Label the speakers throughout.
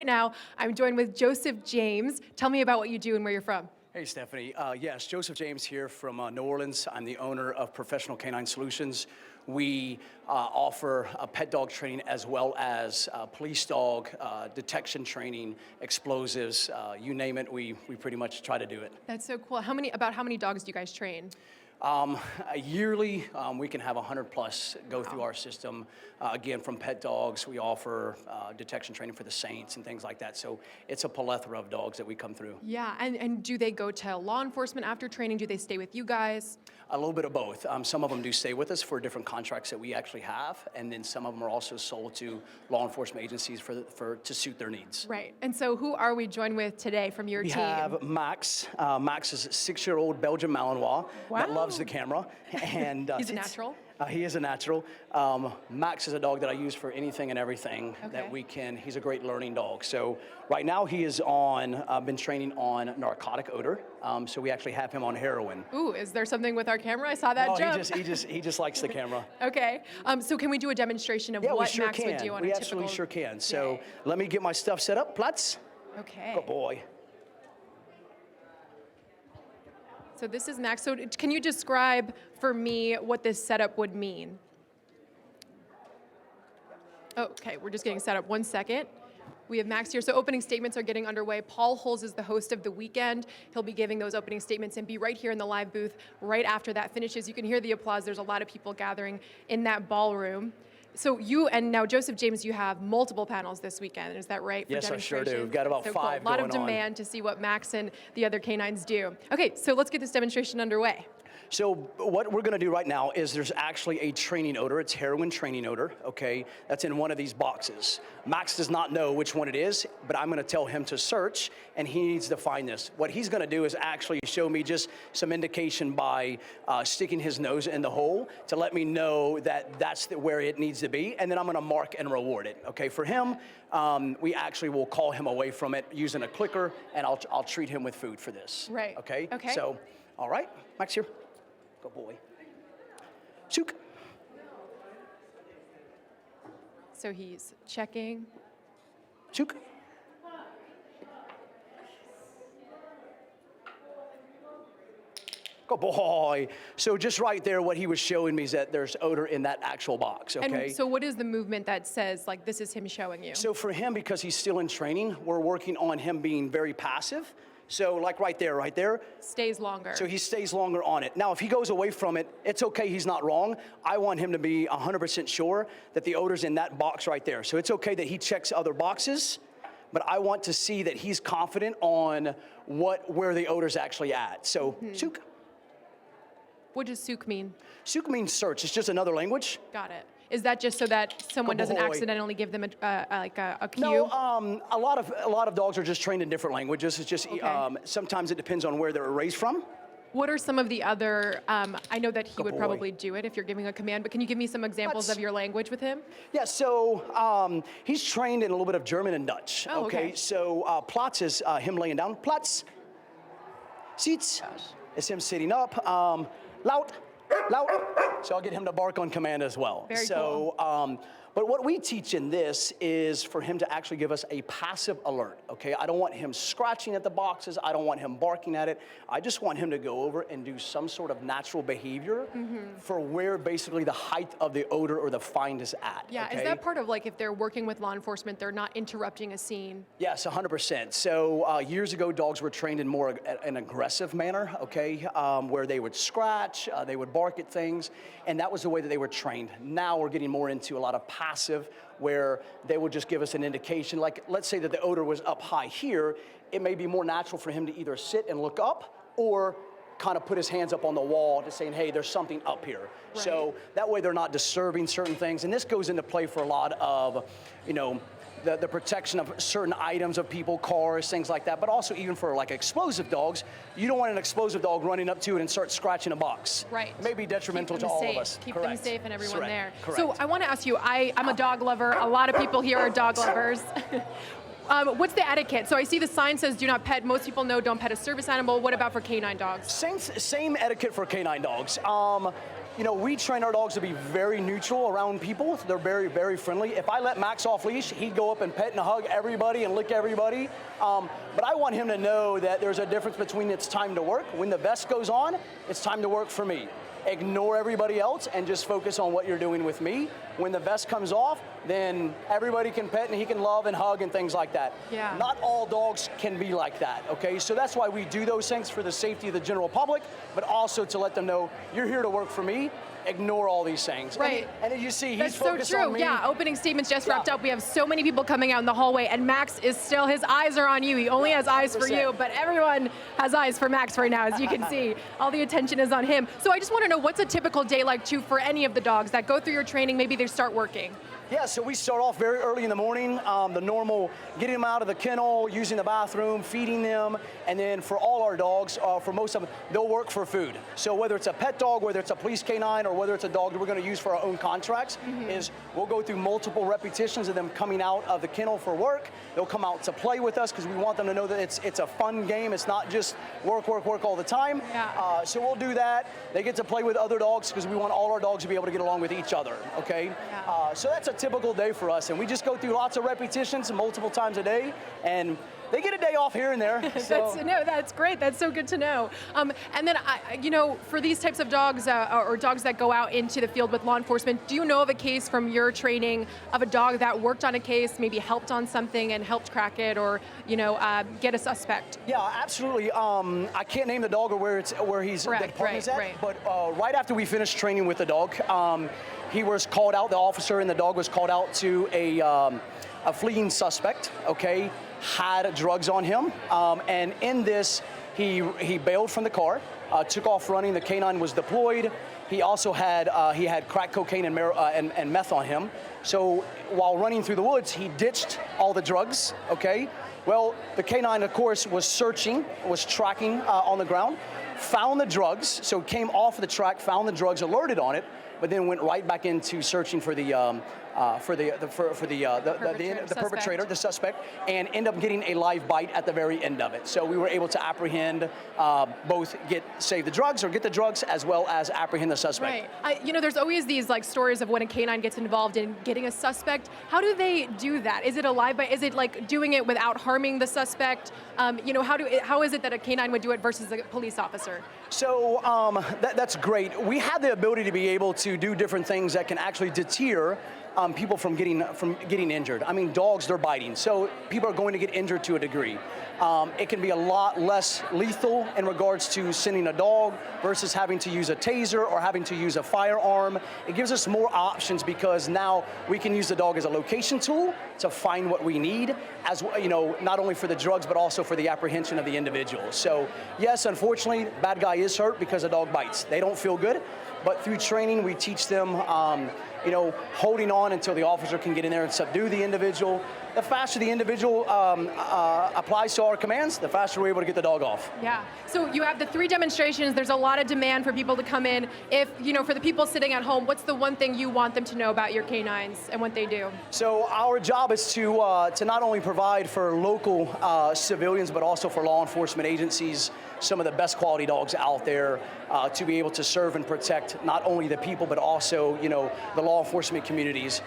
Speaker 1: now I'm joined with Joseph James. Tell me about what you do and where you're from.
Speaker 2: Hey, Stephanie. Yes, Joseph James here from New Orleans. I'm the owner of Professional Canine Solutions. We offer pet dog training as well as police dog detection training, explosives, you name it, we pretty much try to do it.
Speaker 1: That's so cool. About how many dogs do you guys train?
Speaker 2: Yearly, we can have 100 plus go through our system. Again, from pet dogs, we offer detection training for the saints and things like that. So it's a plethora of dogs that we come through.
Speaker 1: Yeah, and do they go to law enforcement after training? Do they stay with you guys?
Speaker 2: A little bit of both. Some of them do stay with us for different contracts that we actually have, and then some of them are also sold to law enforcement agencies to suit their needs.
Speaker 1: Right. And so who are we joined with today from your team?
Speaker 2: We have Max. Max is a 6-year-old Belgian Malinois that loves the camera. And
Speaker 1: he's a natural?
Speaker 2: He is a natural. Max is a dog that I use for anything and everything that we can. He's a great learning dog. So right now he is been training on narcotic Odor. So we actually have him on heroin.
Speaker 1: Ooh, is there something with our camera? I saw that jump.
Speaker 2: He just likes the camera.
Speaker 1: Okay. So can we do a demonstration of what Max would do on a typical
Speaker 2: We absolutely sure can. So let me get my stuff set up. Platz.
Speaker 1: Okay.
Speaker 2: Good boy.
Speaker 1: So this is Max. So can you describe for me what this setup would mean? Okay, we're just getting set up. 1 second. We have Max here. So opening statements are getting underway. Paul Holes is the host of The Weekend. He'll be giving those opening statements and be right here in the live booth right after that finishes. You can hear the applause. There's a lot of people gathering in that ballroom. So now Joseph James, you have multiple panels this weekend, is that right?
Speaker 2: Yes, I sure do. We've got about 5 going on.
Speaker 1: A lot of demand to see what Max and the other canines do. Okay, so let's get this demonstration underway.
Speaker 2: So what we're gonna do right now is there's actually a training odor. It's heroin training odor, okay? That's in one of these boxes. Max does not know which one it is, but I'm gonna tell him to search, and he needs to find this. What he's gonna do is actually show me just some indication by sticking his nose in the hole to let me know that that's where it needs to be, and then I'm gonna mark and reward it, okay? For him, we actually will call him away from it using a clicker, and I'll treat him with food for this.
Speaker 1: Right.
Speaker 2: Okay?
Speaker 1: Okay.
Speaker 2: So, all right, Max here. Good boy. Shook.
Speaker 1: So he's checking.
Speaker 2: Shook. Good boy. So just right there, what he was showing me is that there's odor in that actual box, okay?
Speaker 1: And so what is the movement that says, like, this is him showing you?
Speaker 2: So for him, because he's still in training, we're working on him being very passive. So like right there.
Speaker 1: Stays longer.
Speaker 2: So he stays longer on it. Now, if he goes away from it, it's okay, he's not wrong. I want him to be 100% sure that the odor's in that box right there. So it's okay that he checks other boxes, but I want to see that he's confident on where the odor's actually at. So, souk.
Speaker 1: What does souk mean?
Speaker 2: Souk means search. It's just another language.
Speaker 1: Got it. Is that just so that someone doesn't accidentally give them a cue?
Speaker 2: No, a lot of dogs are just trained in different languages. It's just sometimes it depends on where they're raised from.
Speaker 1: What are some of the other? I know that he would probably do it if you're giving a command, but can you give me some examples of your language with him?
Speaker 2: Yeah, so he's trained in a little bit of German and Dutch.
Speaker 1: Oh, okay.
Speaker 2: So Platz is him laying down. Platz. Sitz is him sitting up. Laut. Loud. So I'll get him to bark on command as well.
Speaker 1: Very cool.
Speaker 2: But what we teach in this is for him to actually give us a passive alert, okay? I don't want him scratching at the boxes. I don't want him barking at it. I just want him to go over and do some sort of natural behavior for where basically the height of the odor or the find is at.
Speaker 1: Yeah,
Speaker 2: okay?
Speaker 1: Is that part of, like, if they're working with law enforcement, they're not interrupting a scene?
Speaker 2: Yes, 100%. So years ago, dogs were trained in more an aggressive manner, okay? Where they would scratch, they would bark at things, and that was the way that they were trained. Now we're getting more into a lot of passive, where they would just give us an indication. Like, let's say that the odor was up high here, it may be more natural for him to either sit and look up or kind of put his hands up on the wall to saying, hey, there's something up here. Right. So that way they're not disturbing certain things. And this goes into play for a lot of, the protection of certain items of people, cars, things like that, but also even for like explosive dogs, you don't want an explosive dog running up to it and start scratching a box.
Speaker 1: Right.
Speaker 2: It may be detrimental to all of us.
Speaker 1: Keep them safe and everyone there.
Speaker 2: Correct.
Speaker 1: So I want to ask you, I'm a dog lover. A lot of people here are dog lovers. What's the etiquette? So I see the sign says do not pet. Most people know don't pet a service animal. What about for canine dogs?
Speaker 2: Same etiquette for canine dogs. you know, we train our dogs to be very neutral around people. They're very, very friendly. If I let Max off leash, he'd go up and pet and hug everybody and lick everybody. But I want him to know that there's a difference between it's time to work. When the vest goes on, it's time to work for me. Ignore everybody else and just focus on what you're doing with me. When the vest comes off, then everybody can pet and he can love and hug and things like that.
Speaker 1: Yeah.
Speaker 2: Not all dogs can be like that, okay? So that's why we do those things for the safety of the general public, but also to let them know, you're here to work for me. Ignore all these things.
Speaker 1: Right.
Speaker 2: And as you see, he's
Speaker 1: That's so
Speaker 2: focused
Speaker 1: true.
Speaker 2: on me.
Speaker 1: Yeah, opening statements just wrapped up. We have so many people coming out in the hallway, and Max is still, his eyes are on you. He only has eyes for
Speaker 2: 100%.
Speaker 1: you, but everyone has eyes for Max right now, as you can see. All the attention is on him. So I just want to know, what's a typical day like, too, for any of the dogs that go through your training, maybe they start working?
Speaker 2: Yeah, so we start off very early in the morning, the normal, getting them out of the kennel, using the bathroom, feeding them, and then for all our dogs, for most of them, they'll work for food. So whether it's a pet dog, whether it's a police canine, or whether it's a dog that we're going to use for our own contracts, is we'll go through multiple repetitions of them coming out of the kennel for work. They'll come out to play with us because we want them to know that it's a fun game. It's not just work, work, work all the time.
Speaker 1: Yeah.
Speaker 2: So we'll do that. They get to play with other dogs because we want all our dogs to be able to get along with each other, okay?
Speaker 1: Yeah.
Speaker 2: So that's a typical day for us, and we just go through lots of repetitions multiple times a day, and they get a day off here and there. So.
Speaker 1: That's great. That's so good to know. And then, you know, for these types of dogs or dogs that go out into the field with law enforcement, do you know of a case from your training of a dog that worked on a case, maybe helped on something and helped crack it, or you know, get a suspect?
Speaker 2: Yeah, absolutely. I can't name the dog or where he's the department's at,
Speaker 1: right.
Speaker 2: but right after we finished training with the dog, he was called out. The officer and the dog was called out to a fleeing suspect. Okay. Had drugs on him, and in this, he bailed from the car, took off running. The canine was deployed. He also had crack cocaine and meth on him. So while running through the woods, he ditched all the drugs. Okay, well, the canine, of course, was tracking on the ground, found the drugs. So came off the track, found the drugs, alerted on it, but then went right back into searching for the perpetrator, the suspect, and end up getting a live bite at the very end of it. So we were able to apprehend, both save the drugs or get the drugs, as well as apprehend the suspect.
Speaker 1: Right. You know, there's always these like stories of when a canine gets involved in getting a suspect. How do they do that? Is it a live bite? Is it like doing it without harming the suspect? You know, how is it that a canine would do it versus a police officer?
Speaker 2: So that's great. We have the ability to be able to do different things that can actually deter people from getting injured. I mean, dogs, they're biting, so people are going to get injured to a degree. It can be a lot less lethal in regards to sending a dog versus having to use a taser or having to use a firearm. It gives us more options because now we can use the dog as a location tool to find what we need, as you know, not only for the drugs but also for the apprehension of the individual. So yes, unfortunately, bad guy is hurt because a dog bites. They don't feel good, but through training we teach them you know, holding on until the officer can get in there and subdue the individual. The faster the individual applies to our commands, the faster we're able to get the dog off.
Speaker 1: Yeah. So you have the 3 demonstrations. There's a lot of demand for people to come in. If, you know, for the people sitting at home, what's the one thing you want them to know about your canines and what they do?
Speaker 2: So our job is to not only provide for local civilians, but also for law enforcement agencies some of the best quality dogs out there to be able to serve and protect not only the people, but also, you know, the law enforcement communities.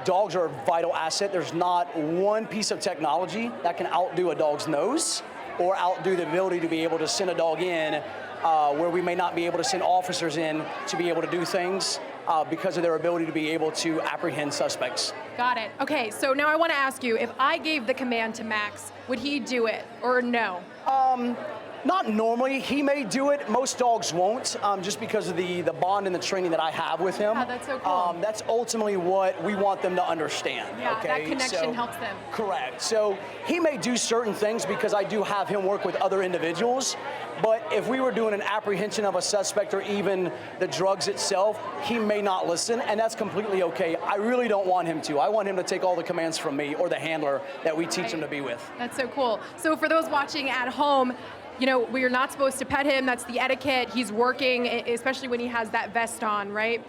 Speaker 2: Dogs are a vital asset. There's not one piece of technology that can outdo a dog's nose or outdo the ability to be able to send a dog in where we may not be able to send officers in to be able to do things because of their ability to be able to apprehend suspects.
Speaker 1: Got it. Okay, so now I want to ask you, if I gave the command to Max, would he do it or no?
Speaker 2: Not normally. He may do it. Most dogs won't, just because of the bond and the training that I have with him.
Speaker 1: Yeah, that's so cool.
Speaker 2: That's ultimately what we want them to understand.
Speaker 1: Yeah,
Speaker 2: okay?
Speaker 1: that connection helps them.
Speaker 2: Correct. So he may do certain things because I do have him work with other individuals, but if we were doing an apprehension of a suspect or even the drugs itself, he may not listen, and that's completely okay. I really don't want him to. I want him to take all the commands from me or the handler that we teach him to be with.
Speaker 1: That's so cool. So for those watching at home, you know, we are not supposed to pet him. That's the etiquette. He's working, especially when he has that vest on, right?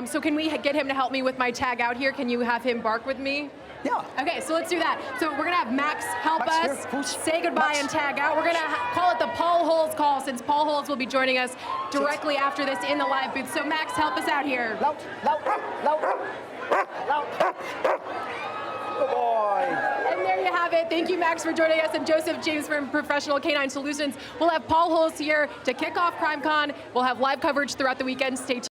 Speaker 1: So can we get him to help me with my tag out here? Can you have him bark with me?
Speaker 2: Yeah.
Speaker 1: Okay, so let's do that. So we're gonna have Max help us. us
Speaker 2: Here,
Speaker 1: say goodbye
Speaker 2: Max.
Speaker 1: and tag out. We're going to call it the Paul Holes call, since Paul Holes will be joining us directly after this in the live booth. So Max, help us out here.
Speaker 2: Loud, loud, loud, loud. Good boy.
Speaker 1: And there you have it. Thank you, Max, for joining us, and Joseph James from Professional Canine Solutions. We'll have Paul Holes here to kick off CrimeCon. We'll have live coverage throughout the weekend. Stay tuned.